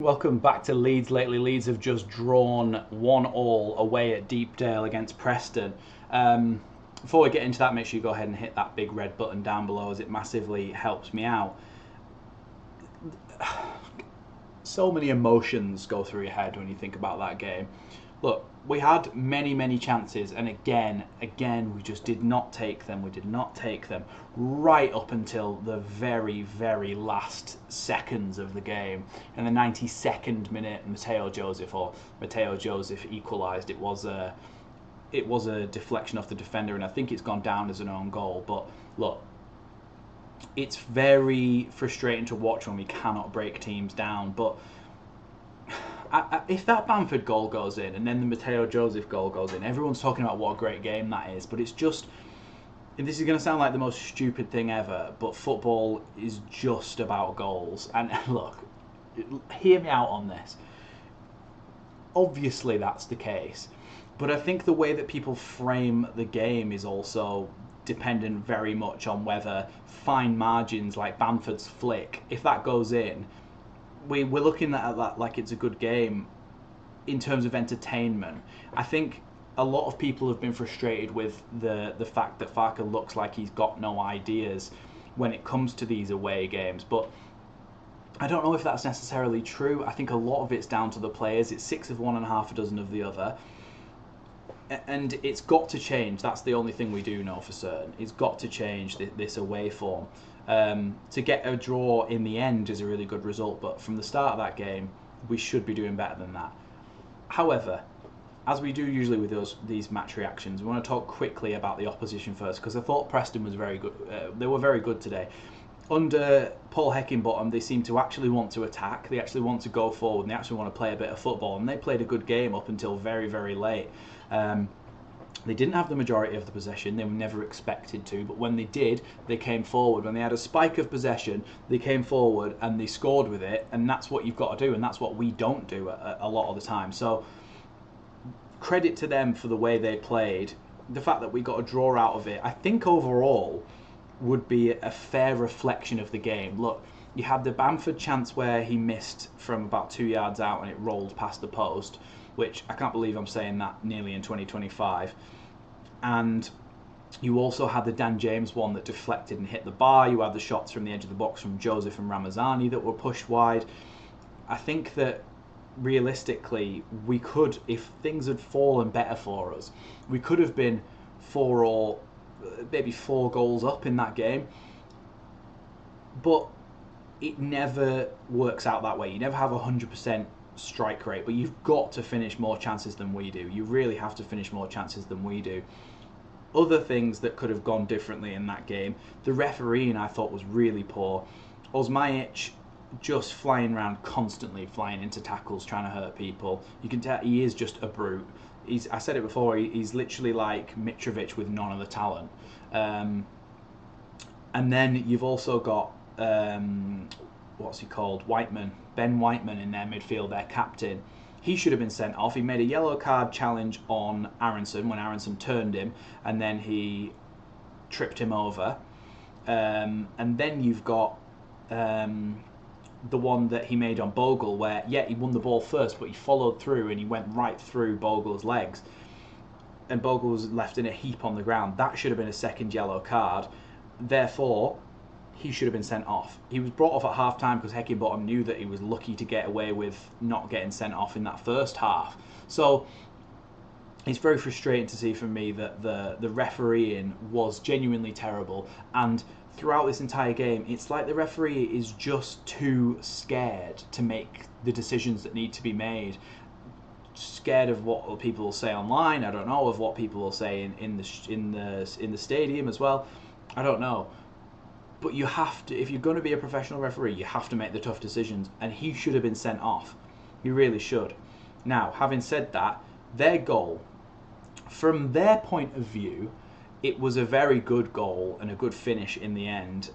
Welcome back to Leeds Lately. Leeds have just drawn 1-1 away at Deepdale against Preston. Before we get into that, make sure you go ahead and hit that big red button down below as it massively helps me out. So many emotions go through your head when you think about that game. Look, we had many chances, and again, we just did not take them. We did not take them right up until the very last seconds of the game. In the 92nd minute, Mateo Joseph equalised. It was a deflection off the defender, and I think it's gone down as an own goal. But look, it's very frustrating to watch when we cannot break teams down. But if that Bamford goal goes in and then the Mateo Joseph goal goes in, everyone's talking about what a great game that is. But it's just, and this is going to sound like the most stupid thing ever, but football is just about goals. And look, hear me out on this. Obviously that's the case. But I think the way that people frame the game is also dependent very much on whether fine margins like Bamford's flick, if that goes in, we're looking at that like it's a good game in terms of entertainment. I think a lot of people have been frustrated with the fact that Farke looks like he's got no ideas when it comes to these away games, but I don't know if that's necessarily true. I think a lot of it's down to the players. It's 6 of one and half a dozen of the other. And it's got to change. That's the only thing we do know for certain. It's got to change this away form. To get a draw in the end is a really good result, but from the start of that game, we should be doing better than that. However, as we do usually with these match reactions, we want to talk quickly about the opposition first, because I thought Preston was very good. They were very good today. Under Paul Heckingbottom, they seem to actually want to attack. They actually want to go forward, and they actually want to play a bit of football. And they played a good game up until very late. They didn't have the majority of the possession. They were never expected to, but when they did, they came forward. When they had a spike of possession, they came forward and they scored with it, and that's what you've got to do, and that's what we don't do a lot of the time. So credit to them for the way they played. The fact that we got a draw out of it, I think overall would be a fair reflection of the game. Look, you had the Bamford chance where he missed from about 2 yards out and it rolled past the post, which I can't believe I'm saying that nearly in 2025. And you also had the Dan James one that deflected and hit the bar. You had the shots from the edge of the box from Joseph and Ramazani that were pushed wide. I think that realistically, we could, if things had fallen better for us, we could have been 4 or maybe 4 goals up in that game. But it never works out that way. You never have 100% strike rate, but you've got to finish more chances than we do. You really have to finish more chances than we do. Other things that could have gone differently in that game, the refereeing I thought was really poor. Osmajic just flying around constantly, flying into tackles, trying to hurt people. You can tell he is just a brute. I said it before, he's literally like Mitrovic with none of the talent. And then you've also got what's he called? Ben Whiteman in their midfield, their captain. He should have been sent off. He made a yellow card challenge on Aronson when Aronson turned him, and then he tripped him over. And then you've got the one that he made on Bogle where, yeah, he won the ball first, but he followed through and he went right through Bogle's legs. And Bogle was left in a heap on the ground. That should have been a second yellow card. Therefore, he should have been sent off. He was brought off at half-time because Heckingbottom knew that he was lucky to get away with not getting sent off in that first half. So it's very frustrating to see for me that the refereeing was genuinely terrible. And throughout this entire game, it's like the referee is just too scared to make the decisions that need to be made. Scared of what people will say online. I don't know, of what people will say in the stadium as well. I don't know. But you have to, if you're going to be a professional referee, you have to make the tough decisions, and he should have been sent off. He really should. Now, having said that, their goal, from their point of view, it was a very good goal and a good finish in the end.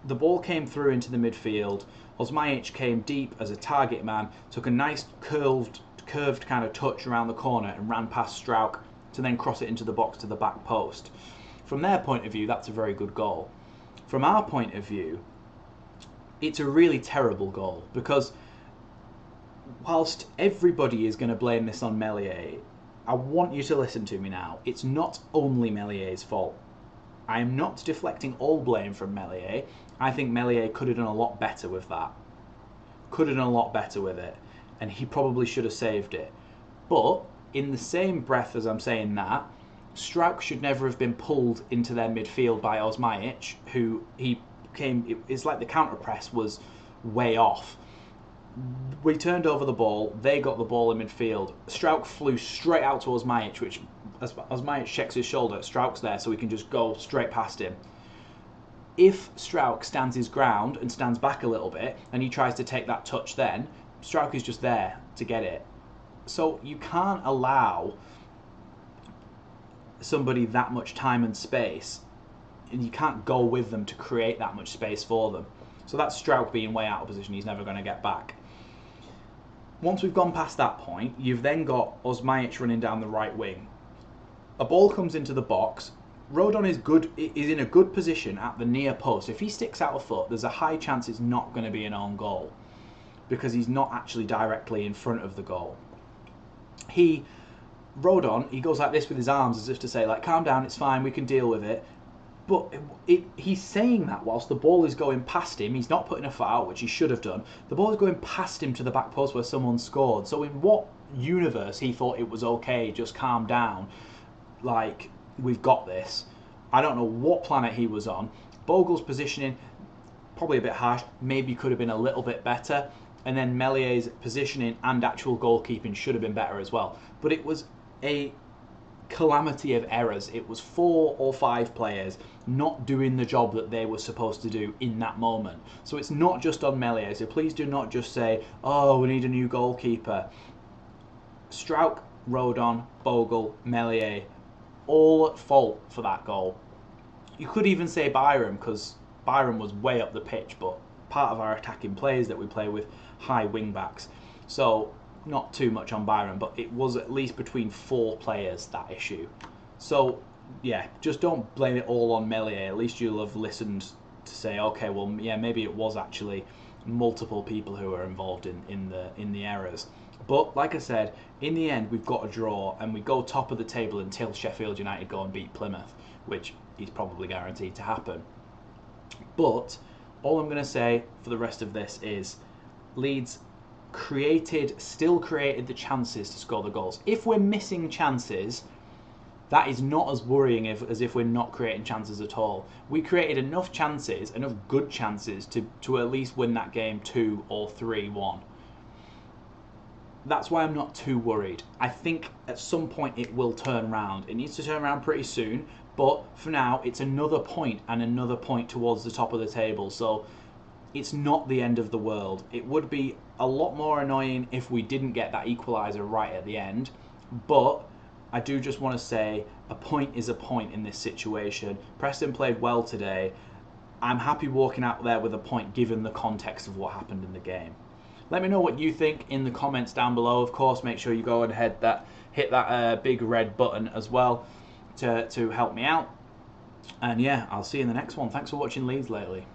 The ball came through into the midfield. Osmajic came deep as a target man, took a nice curved kind of touch around the corner and ran past Strauch to then cross it into the box to the back post. From their point of view, that's a very good goal. From our point of view, it's a really terrible goal because whilst everybody is going to blame this on Meslier, I want you to listen to me now. It's not only Mellier's fault. I am not deflecting all blame from Meslier. I think Meslier could have done a lot better with that. Could have done a lot better with it. And he probably should have saved it. But in the same breath as I'm saying that, Strauch should never have been pulled into their midfield by Osmajic, who it's like the counter press was way off. We turned over the ball, they got the ball in midfield. Strauch flew straight out to Osmajic, which as Osmajic checks his shoulder, Strauch's there, so we can just go straight past him. If Strauch stands his ground and stands back a little bit, and he tries to take that touch then, Strauch is just there to get it. So you can't allow somebody that much time and space, and you can't go with them to create that much space for them. So that's Strauch being way out of position. He's never going to get back. Once we've gone past that point, you've then got Osmajic running down the right wing. A ball comes into the box. Rodon is in a good position at the near post. If he sticks out a foot, there's a high chance it's not going to be an own goal because he's not actually directly in front of the goal. Rodon, he goes like this with his arms as if to say, like, calm down, it's fine, we can deal with it. But he's saying that whilst the ball is going past him. He's not putting a foot out, which he should have done. The ball is going past him to the back post where someone scored. So in what universe he thought it was okay, just calm down, like, we've got this. I don't know what planet he was on. Bogle's positioning, probably a bit harsh, maybe could have been a little bit better. And then Mellier's positioning and actual goalkeeping should have been better as well. But it was a calamity of errors. It was 4 or 5 players not doing the job that they were supposed to do in that moment. So it's not just on Meslier. So please do not just say, oh, we need a new goalkeeper. Strauch, Rodon, Bogle, Meslier, all at fault for that goal. You could even say Byram, because Byram was way up the pitch, but part of our attacking plays that we play with high wing backs. So not too much on Byram, but it was at least between 4 players, that issue. So yeah, just don't blame it all on Meslier. At least you'll have listened to say, okay, well, yeah, maybe it was actually multiple people who were involved in the errors. But like I said, in the end, we've got a draw and we go top of the table until Sheffield United go and beat Plymouth, which is probably guaranteed to happen. But all I'm going to say for the rest of this is Leeds still created the chances to score the goals. If we're missing chances, that is not as worrying as if we're not creating chances at all. We created enough chances, enough good chances to at least win that game 2 or 3-1. That's why I'm not too worried. I think at some point it will turn around. It needs to turn around pretty soon, but for now it's another point and another point towards the top of the table. So it's not the end of the world. It would be a lot more annoying if we didn't get that equaliser right at the end, but I do just want to say a point is a point in this situation. Preston played well today. I'm happy walking out there with a point given the context of what happened in the game. Let me know what you think in the comments down below. Of course, make sure you go and hit that big red button as well to help me out. And yeah, I'll see you in the next one. Thanks for watching Leeds Lately.